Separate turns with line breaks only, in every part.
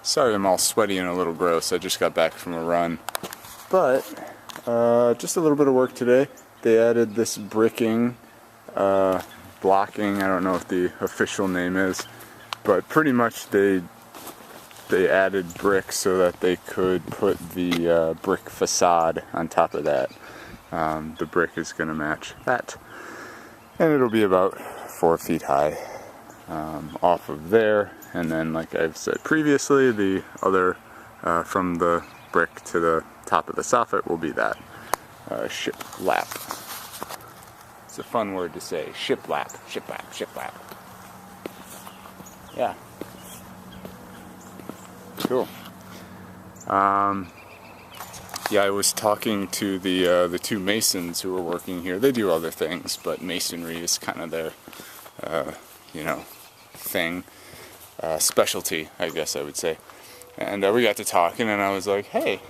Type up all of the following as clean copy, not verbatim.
Sorry I'm all sweaty and a little gross, I just got back from a run. But, just a little bit of work today. They added this bricking, blocking, I don't know what the official name is, but pretty much they added brick so that they could put the brick facade on top of that. The brick is going to match that. And it'll be about 4 feet high off of there. And then, like I've said previously, the other from the brick to the top of the soffit will be that shiplap. It's a fun word to say. Shiplap, shiplap, shiplap. Yeah. Cool. Yeah, I was talking to the two masons who are working here. They do other things, but masonry is kind of their, thing, specialty, I guess I would say. And we got to talking, and I was like, "Hey,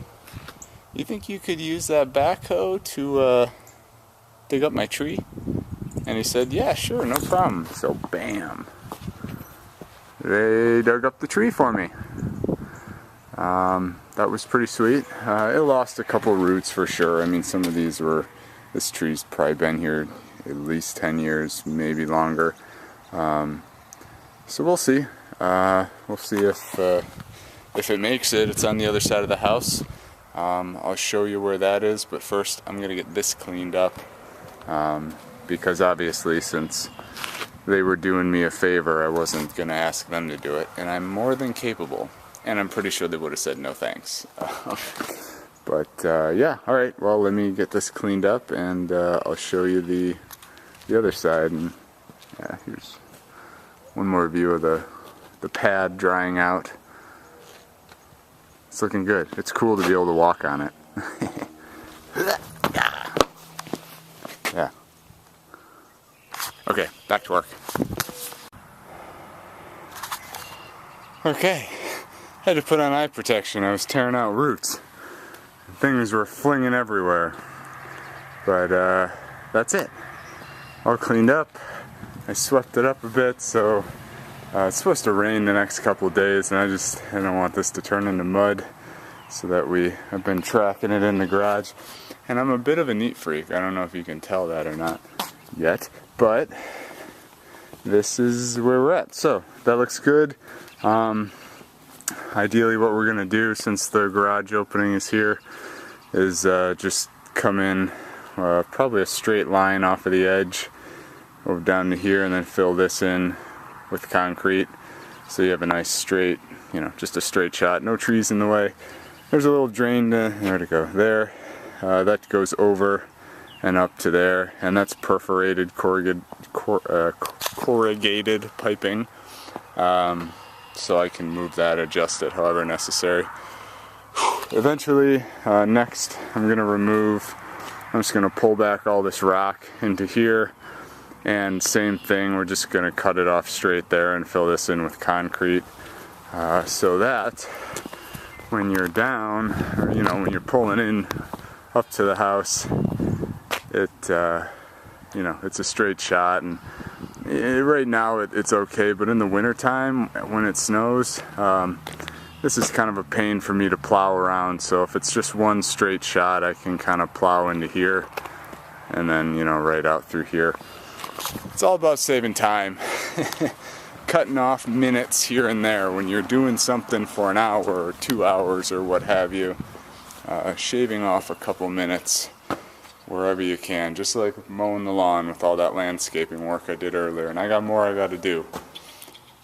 you think you could use that backhoe to dig up my tree?" And he said, "Yeah, sure, no problem." So, bam, they dug up the tree for me. That was pretty sweet. It lost a couple roots for sure. I mean, some of this tree's probably been here at least 10 years, maybe longer. So we'll see. We'll see if it makes it. It's on the other side of the house. I'll show you where that is, but first I'm gonna get this cleaned up, because obviously, since they were doing me a favor, I wasn't gonna ask them to do it, and I'm more than capable. And I'm pretty sure they would have said no thanks. But yeah, alright, well, let me get this cleaned up, and I'll show you the other side. And yeah, here's one more view of the pad drying out. It's looking good. It's cool to be able to walk on it. Yeah. Okay, back to work. Okay. Had to put on eye protection. I was tearing out roots. Things were flinging everywhere. But that's it. All cleaned up. I swept it up a bit, so it's supposed to rain the next couple of days, and I don't want this to turn into mud, so that I've been tracking it in the garage. And I'm a bit of a neat freak. I don't know if you can tell that or not yet, but this is where we're at. So that looks good. Ideally, what we're going to do, since the garage opening is here, is just come in probably a straight line off of the edge over down to here, and then fill this in with concrete, so you have a nice straight, just a straight shot, no trees in the way. There's a little drain, there to go there, that goes over and up to there, and that's perforated corrugated piping. So I can move that, adjust it however necessary. Eventually, next I'm just going to pull back all this rock into here, and same thing, we're just going to cut it off straight there and fill this in with concrete, so that when you're down, or when you're pulling in up to the house, it's a straight shot. And right now it's okay, but in the wintertime when it snows, this is kind of a pain for me to plow around. So if it's just one straight shot, I can kind of plow into here and then right out through here. It's all about saving time. Cutting off minutes here and there when you're doing something for an hour or 2 hours or what have you. Shaving off a couple minutes wherever you can, just like mowing the lawn with all that landscaping work I did earlier. And I got more I got to do.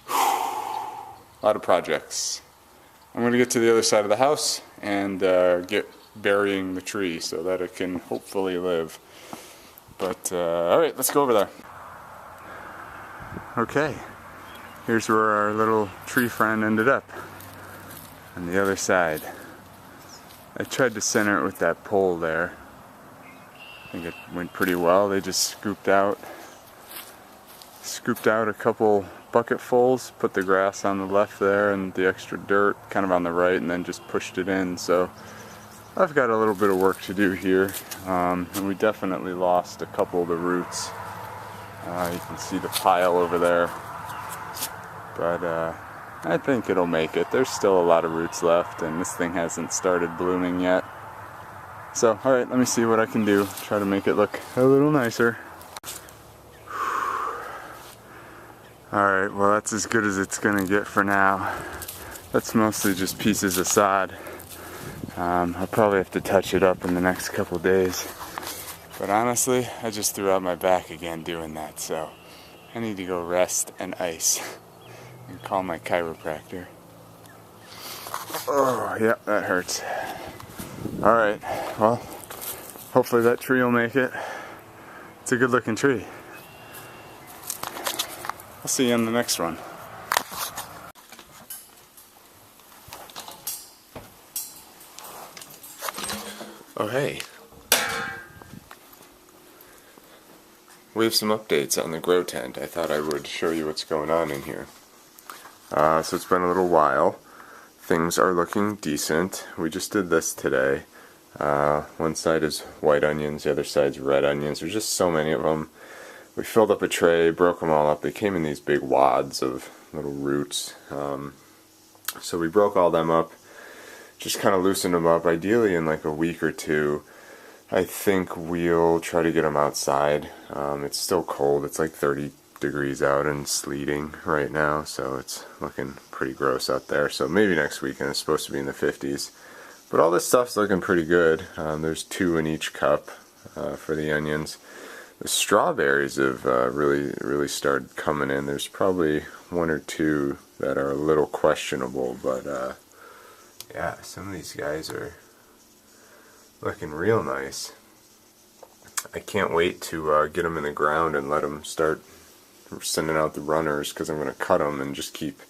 A lot of projects. I'm going to get to the other side of the house and get burying the tree so that it can hopefully live. But alright, let's go over there. Okay, here's where our little tree friend ended up, on the other side. I tried to center it with that pole there. I think it went pretty well. They just scooped out a couple bucketfuls, put the grass on the left there and the extra dirt kind of on the right, and then just pushed it in. So I've got a little bit of work to do here, and we definitely lost a couple of the roots. You can see the pile over there, but I think it'll make it. There's still a lot of roots left, and this thing hasn't started blooming yet. So, alright, let me see what I can do. Try to make it look a little nicer. Alright, well that's as good as it's gonna get for now. That's mostly just pieces of sod. I'll probably have to touch it up in the next couple days. But honestly, I just threw out my back again doing that, so I need to go rest and ice. And call my chiropractor. Oh, yeah, that hurts. Alright, well, hopefully that tree will make it. It's a good looking tree. I'll see you on the next one.
Oh hey, we have some updates on the grow tent. I thought I would show you what's going on in here. So it's been a little while. Things are looking decent. We just did this today. One side is white onions, the other side's red onions. There's just so many of them. We filled up a tray, broke them all up. They came in these big wads of little roots. So we broke all them up. Just kind of loosen them up, ideally in like a week or two. I think we'll try to get them outside. It's still cold, it's like 30 degrees out and sleeting right now, so it's looking pretty gross out there. So maybe next weekend. It's supposed to be in the 50s. But all this stuff's looking pretty good. There's 2 in each cup for the onions. The strawberries have really started coming in. There's probably 1 or 2 that are a little questionable, but yeah, some of these guys are looking real nice. I can't wait to get them in the ground and let them start sending out the runners, because I'm going to cut them and just keep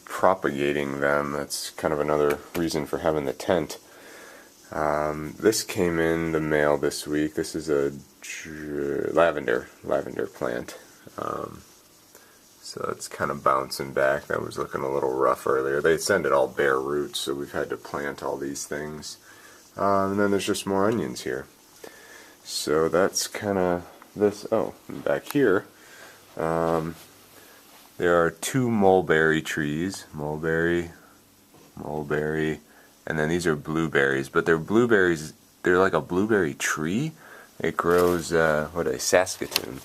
propagating them. That's kind of another reason for having the tent. This came in the mail this week. This is a lavender plant. So it's kind of bouncing back. That was looking a little rough earlier. They send it all bare roots, so we've had to plant all these things. And then there's just more onions here. So that's kind of this. Oh, and back here, there are 2 mulberry trees. Mulberry, and then these are blueberries. But they're blueberries. They're like a blueberry tree. It grows. Saskatoon.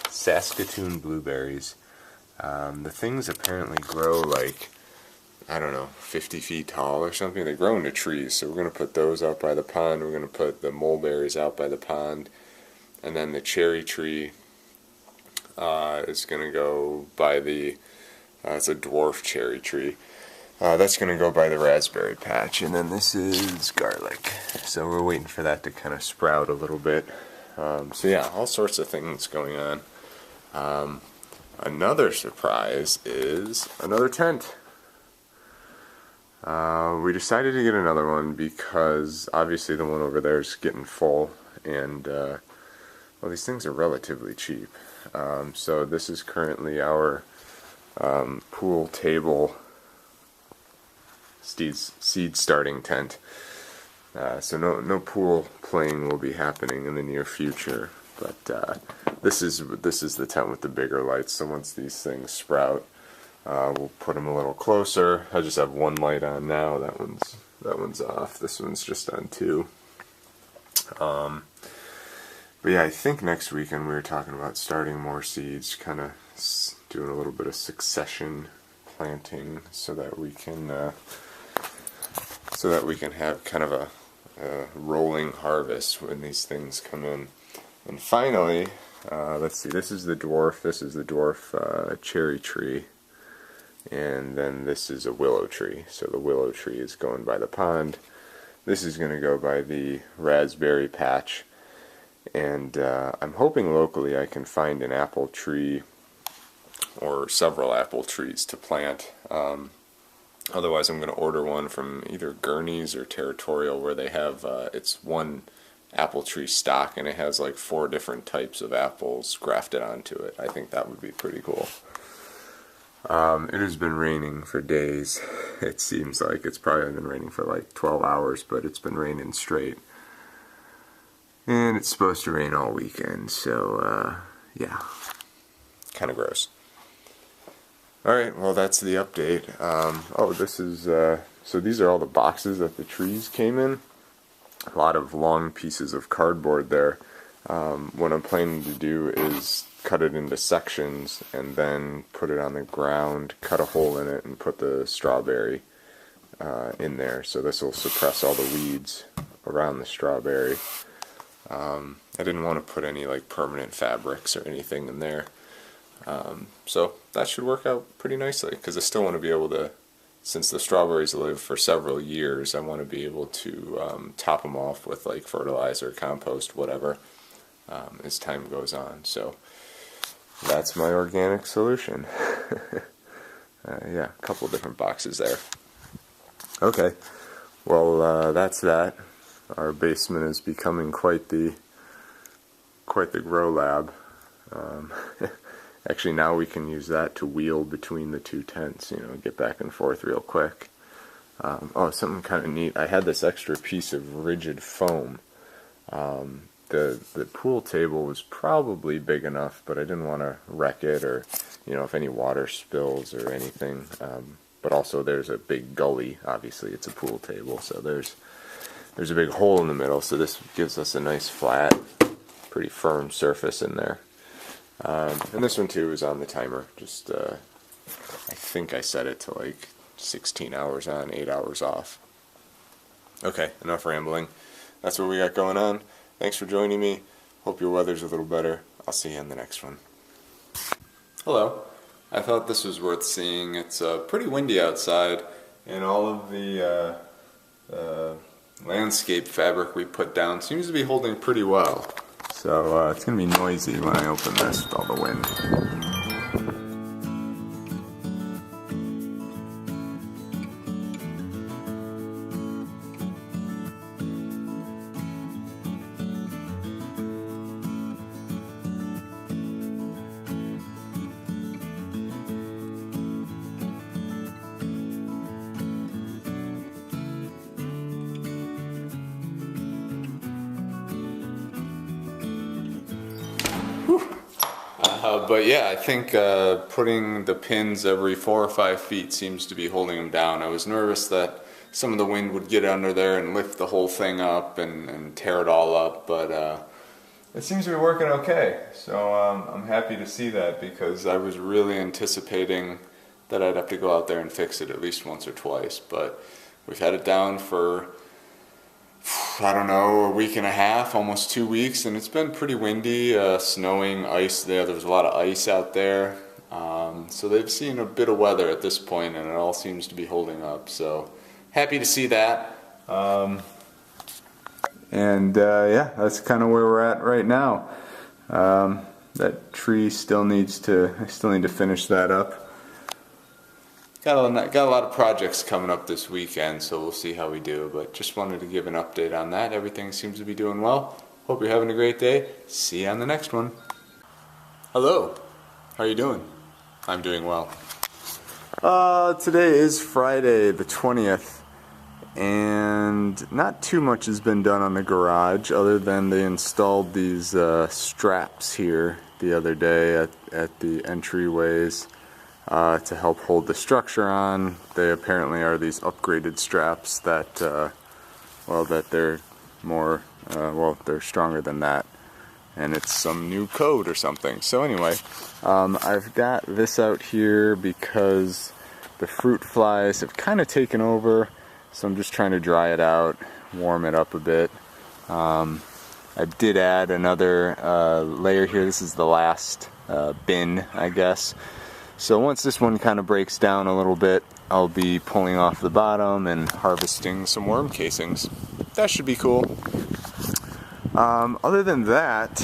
Saskatoon blueberries. The things apparently grow like, I don't know, 50 feet tall or something. They grow into trees, so we're going to put those out by the pond. We're going to put the mulberries out by the pond. And then the cherry tree is going to go by the, it's a dwarf cherry tree. That's going to go by the raspberry patch. And then this is garlic. So we're waiting for that to kind of sprout a little bit. So yeah, all sorts of things going on. Another surprise is another tent. We decided to get another one because obviously the one over there is getting full, and well, these things are relatively cheap. So this is currently our pool table seed starting tent. So no pool playing will be happening in the near future, but this is the tent with the bigger lights. So once these things sprout, we'll put them a little closer. I just have 1 light on now. That one's off. This one's just on 2. But yeah, I think next weekend we were talking about starting more seeds, kind of doing a little bit of succession planting, so that we can have kind of a rolling harvest when these things come in. And finally, let's see, this is the dwarf cherry tree, and then this is a willow tree. So the willow tree is going by the pond. This is going to go by the raspberry patch, and I'm hoping locally I can find an apple tree or several apple trees to plant. Otherwise, I'm going to order one from either Gurney's or Territorial, where they have, it's one apple tree stock, and it has like 4 different types of apples grafted onto it. I think that would be pretty cool. It has been raining for days. It seems like it's probably been raining for like 12 hours, but it's been raining straight. And it's supposed to rain all weekend, so yeah, kind of gross. Alright, well that's the update. Oh, this is, so these are all the boxes that the trees came in. A lot of long pieces of cardboard there. What I'm planning to do is cut it into sections and then put it on the ground, cut a hole in it, and put the strawberry in there. So this will suppress all the weeds around the strawberry. I didn't want to put any like permanent fabrics or anything in there. So that should work out pretty nicely, because I still want to be able to, since the strawberries live for several years, I want to be able to top them off with like fertilizer, compost, whatever, as time goes on. So that's my organic solution. Yeah, a couple of different boxes there. Okay, well that's that. Our basement is becoming quite the grow lab. Actually, now we can use that to wheel between the two tents, you know, get back and forth real quick. Oh, something kind of neat. I had this extra piece of rigid foam. The pool table was probably big enough, but I didn't want to wreck it, or, you know, if any water spills or anything. But also there's a big gully. Obviously, it's a pool table, so there's a big hole in the middle. So this gives us a nice flat, pretty firm surface in there. And this one too is on the timer. Just I think I set it to like 16 hours on, 8 hours off. Okay, enough rambling. That's what we got going on. Thanks for joining me. Hope your weather's a little better. I'll see you in the next one. Hello. I thought this was worth seeing. It's pretty windy outside, and all of the landscape fabric we put down seems to be holding pretty well. So it's going to be noisy when I open this with all the wind. But yeah, I think putting the pins every 4 or 5 feet seems to be holding them down. I was nervous that some of the wind would get under there and lift the whole thing up and tear it all up, but it seems to be working okay. So I'm happy to see that, because I was really anticipating that I'd have to go out there and fix it at least once or twice. But we've had it down for, I don't know, a week and a half, almost 2 weeks, and it's been pretty windy, snowing, ice there. There was a lot of ice out there. So they've seen a bit of weather at this point, and it all seems to be holding up. So happy to see that. Yeah, that's kind of where we're at right now. That tree still needs to, I still need to finish that up. Got a lot of projects coming up this weekend, so we'll see how we do, but just wanted to give an update on that. Everything seems to be doing well. Hope you're having a great day. See you on the next one. Hello. How are you doing? I'm doing well. Today is Friday the 20th, and not too much has been done on the garage, other than they installed these straps here the other day at the entryways. To help hold the structure on. They apparently are these upgraded straps that, well, that they're more, well, they're stronger than that, and it's some new code or something. So anyway, I've got this out here because the fruit flies have kind of taken over, so I'm just trying to dry it out, warm it up a bit. I did add another layer here. This is the last bin, I guess. So once this one kind of breaks down a little bit, I'll be pulling off the bottom and harvesting some worm casings. That should be cool. Other than that,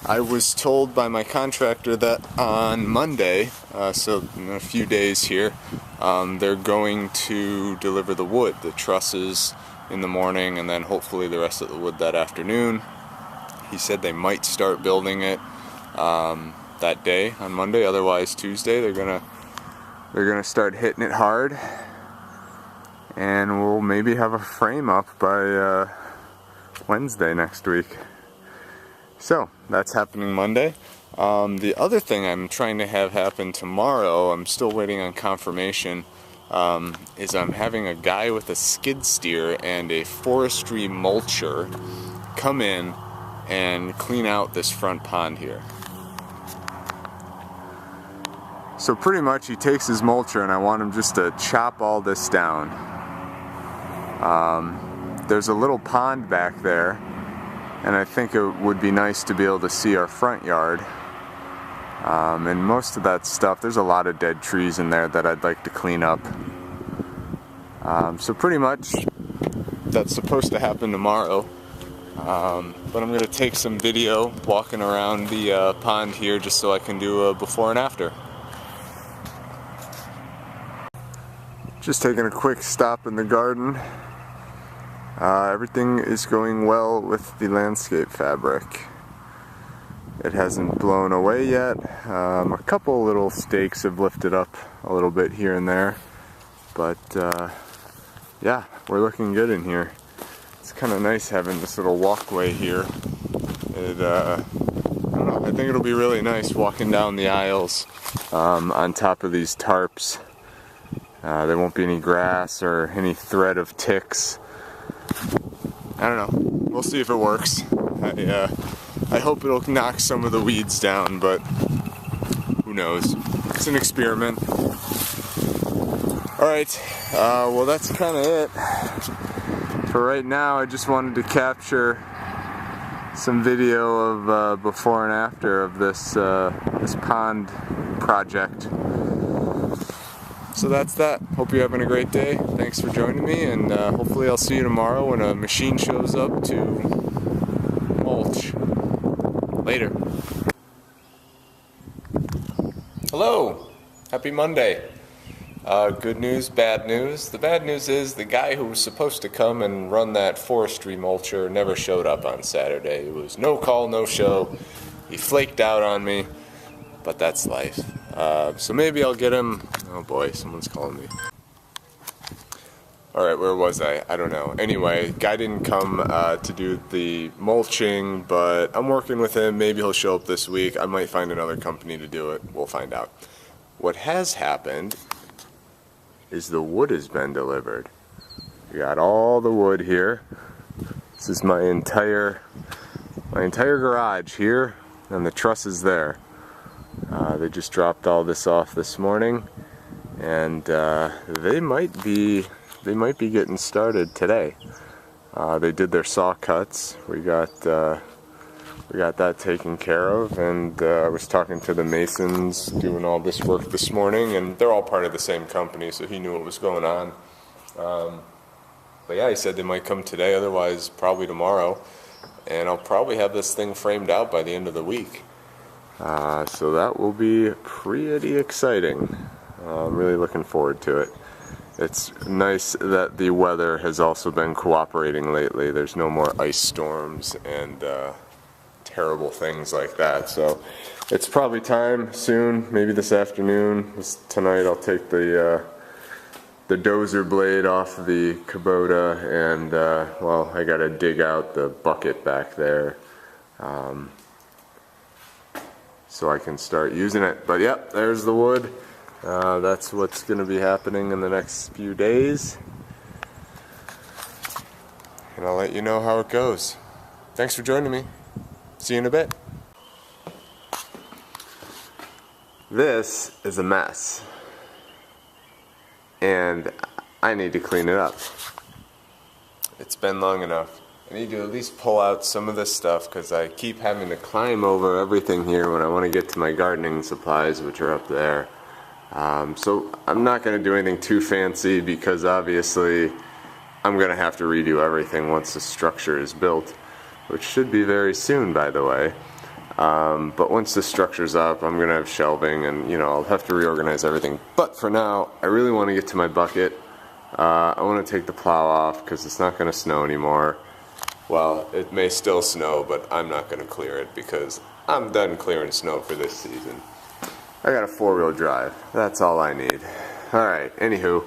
I was told by my contractor that on Monday, so in a few days here, they're going to deliver the wood, the trusses in the morning, and then hopefully the rest of the wood that afternoon. He said they might start building it that day on Monday. Otherwise Tuesday they're gonna start hitting it hard, and we'll maybe have a frame up by Wednesday next week. So that's happening Monday.
The other thing I'm trying to have happen tomorrow, I'm still waiting on confirmation, is I'm having a guy with a skid steer and a forestry mulcher come in and clean out this front pond here. So pretty much he takes his mulcher and I want him just to chop all this down. There's a little pond back there, and I think it would be nice to be able to see our front yard. And most of that stuff, there's a lot of dead trees in there that I'd like to clean up. So pretty much that's supposed to happen tomorrow. But I'm going to take some video walking around the pond here just so I can do a before and after. Just taking a quick stop in the garden. Everything is going well with the landscape fabric. It hasn't blown away yet. A couple little stakes have lifted up a little bit here and there, but yeah, we're looking good in here. It's kind of nice having this little walkway here. I don't know, I think it'll be really nice walking down the aisles on top of these tarps. There won't be any grass or any threat of ticks. I don't know. We'll see if it works. I hope it'll knock some of the weeds down, but who knows? It's an experiment. Alright, well that's kind of it. For right now, I just wanted to capture some video of before and after of this pond project. So that's that. Hope you're having a great day. Thanks for joining me, and hopefully I'll see you tomorrow when a machine shows up to mulch. Later. Hello. Happy Monday. Good news, bad news. The bad news is the guy who was supposed to come and run that forestry mulcher never showed up on Saturday. It was no call, no show. He flaked out on me, but that's life. So maybe I'll get him. Oh boy, someone's calling me. Alright, where was I? I don't know. Anyway, guy didn't come to do the mulching, but I'm working with him. Maybe he'll show up this week. I might find another company to do it. We'll find out. What has happened is the wood has been delivered. We got all the wood here. This is my entire garage here, and the truss is there. They just dropped all this off this morning, and they might be getting started today. They did their saw cuts. We got that taken care of, and I was talking to the masons doing all this work this morning, and they're all part of the same company, so he knew what was going on. But yeah, he said they might come today, otherwise probably tomorrow, and I'll probably have this thing framed out by the end of the week. So that will be pretty exciting. I'm really looking forward to it. It's nice that the weather has also been cooperating lately. There's no more ice storms and terrible things like that. So it's probably time soon, maybe this afternoon. Tonight I'll take the dozer blade off the Kubota, and well, I gotta dig out the bucket back there. So I can start using it. But yep, there's the wood. That's what's going to be happening in the next few days. And I'll let you know how it goes. Thanks for joining me. See you in a bit. This is a mess. And I need to clean it up. It's been long enough. I need to at least pull out some of this stuff because I keep having to climb over everything here when I want to get to my gardening supplies, which are up there. So I'm not going to do anything too fancy because obviously I'm going to have to redo everything once the structure is built, which should be very soon, by the way. But once the structure's up, I'm going to have shelving, and I'll have to reorganize everything. But for now, I really want to get to my bucket. I want to take the plow off because it's not going to snow anymore. Well, it may still snow, but I'm not going to clear it because I'm done clearing snow for this season. I got a 4-wheel drive. That's all I need. Alright, anywho,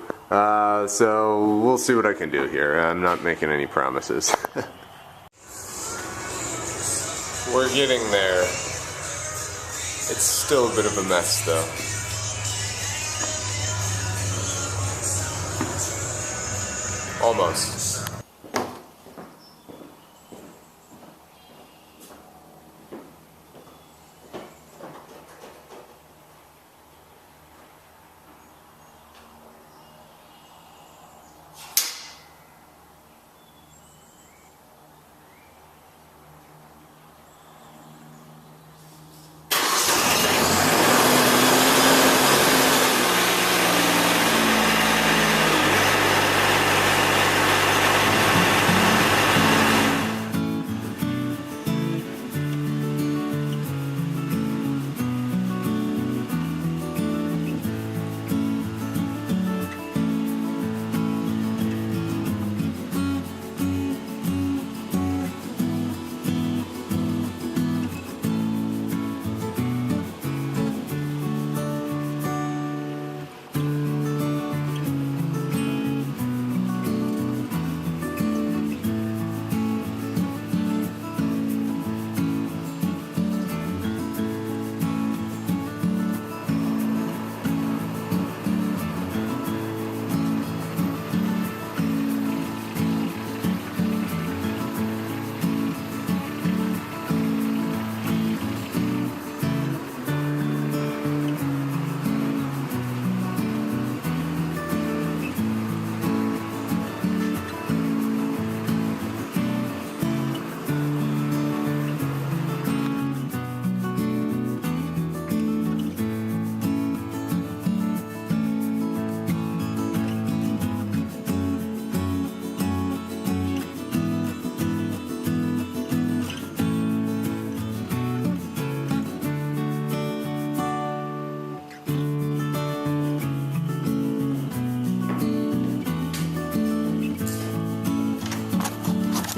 so we'll see what I can do here. I'm not making any promises. We're getting there.
It's still a bit of a mess though. Almost.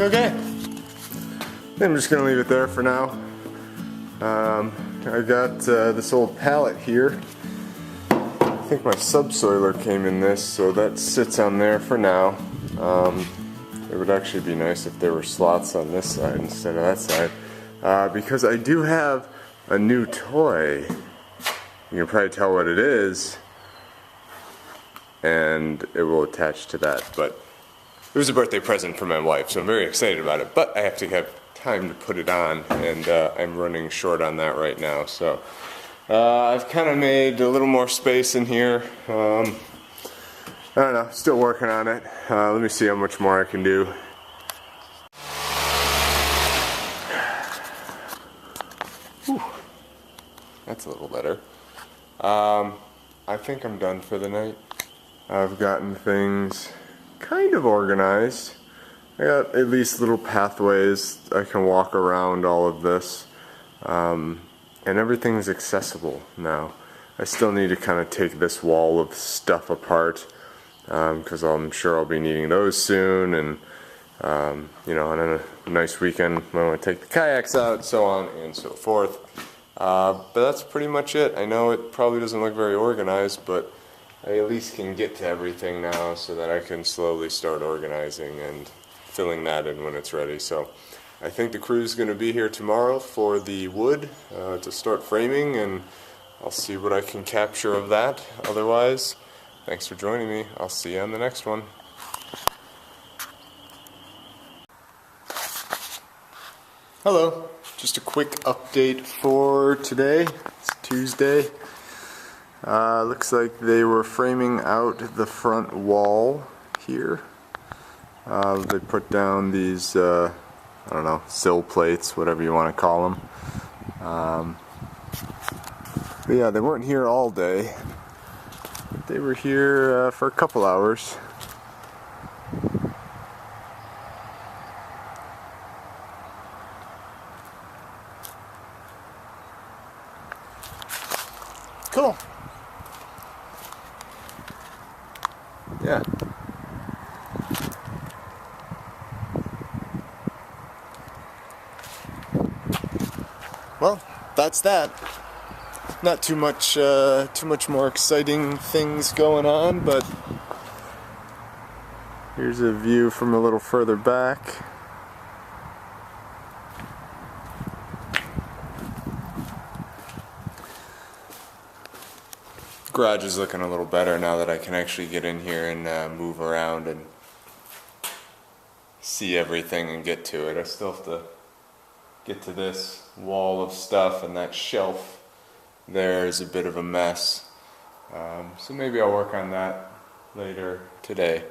Okay. I'm just gonna leave it there for now. I got this old pallet here. I think my subsoiler came in this, so that sits on there for now. It would actually be nice if there were slots on this side instead of that side, because I do have a new toy. You can probably tell what it is, and it will attach to that. But it was a birthday present for my wife, so I'm very excited about it. But I have to have time to put it on, and I'm running short on that right now. So I've kind of made a little more space in here. I don't know, still working on it. Let me see how much more I can do. Whew. That's a little better. I think I'm done for the night. I've gotten things kind of organized. I got at least little pathways I can walk around all of this, and everything's accessible now. I still need to kind of take this wall of stuff apart, because I'm sure I'll be needing those soon, and you know, on a nice weekend when I want to take the kayaks out, so on and so forth. But that's pretty much it. I know it probably doesn't look very organized, but I at least can get to everything now so that I can slowly start organizing and filling that in when it's ready. So I think the crew's going to be here tomorrow for the wood to start framing, and I'll see what I can capture of that. Otherwise, thanks for joining me. I'll see you on the next one. Hello. Just a quick update for today. It's Tuesday. Looks like they were framing out the front wall here. They put down these, I don't know, sill plates, whatever you want to call them. But yeah, they weren't here all day. They were here for a couple hours. Cool. Yeah. Well, that's that. Not too much more exciting things going on, but here's a view from a little further back. garage is looking a little better now that I can actually get in here and move around and see everything and get to it. I still have to get to this wall of stuff, and that shelf there is a bit of a mess. So maybe I'll work on that later today.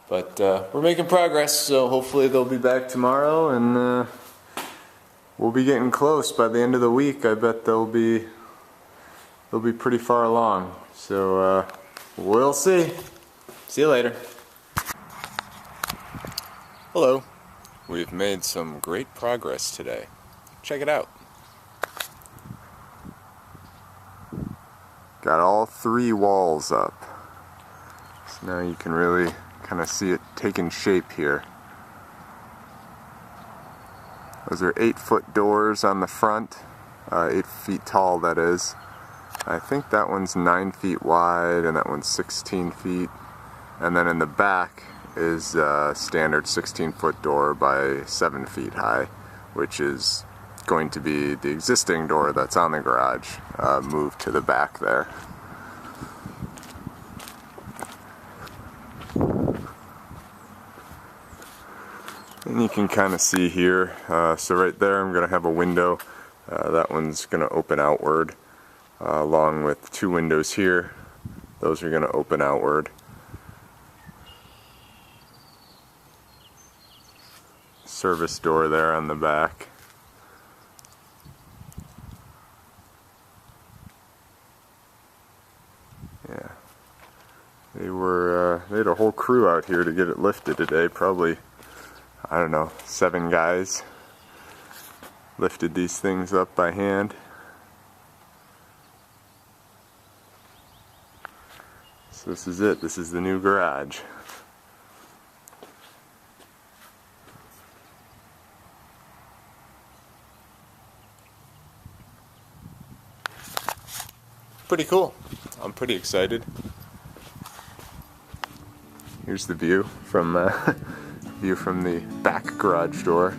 But we're making progress, so hopefully they'll be back tomorrow, and we'll be getting close. By the end of the week, I bet they'll be pretty far along. So we'll see. See you later. Hello. We've made some great progress today. Check it out. Got all 3 walls up. So now you can really kind of see it taking shape here. Those are 8-foot doors on the front, 8 feet tall that is. I think that one's 9 feet wide and that one's 16 feet. And then in the back is a standard 16-foot door by 7 feet high, which is going to be the existing door that's on the garage, moved to the back there. And you can kind of see here, so right there I'm going to have a window. That one's going to open outward, along with 2 windows here. Those are going to open outward. Service door there on the back. Yeah. They had a whole crew out here to get it lifted today. Probably, I don't know, 7 guys lifted these things up by hand. So this is it. This is the new garage. Pretty cool. I'm pretty excited. Here's the view from the back garage door.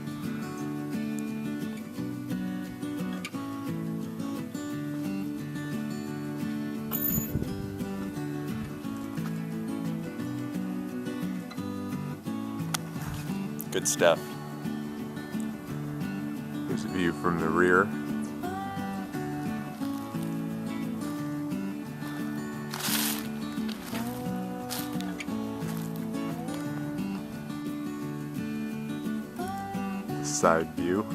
Good stuff. Here's a view from the rear. Side view.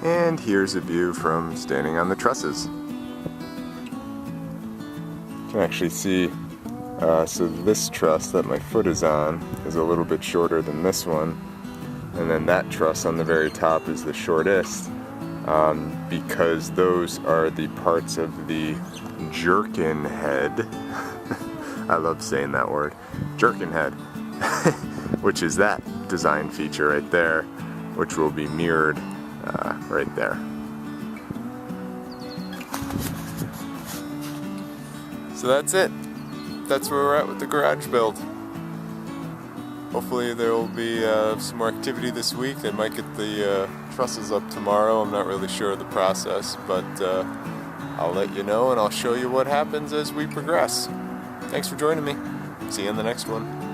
And here's a view from standing on the trusses. You can actually see, so this truss that my foot is on is a little bit shorter than this one, and then that truss on the very top is the shortest. Because those are the parts of the jerkin head. I love saying that word, jerkin head, which is that design feature right there, which will be mirrored right there. So that's it. That's where we're at with the garage build. Hopefully there will be some more activity this week. They might get the trusses up tomorrow. I'm not really sure of the process, but I'll let you know and I'll show you what happens as we progress. Thanks for joining me. See you in the next one.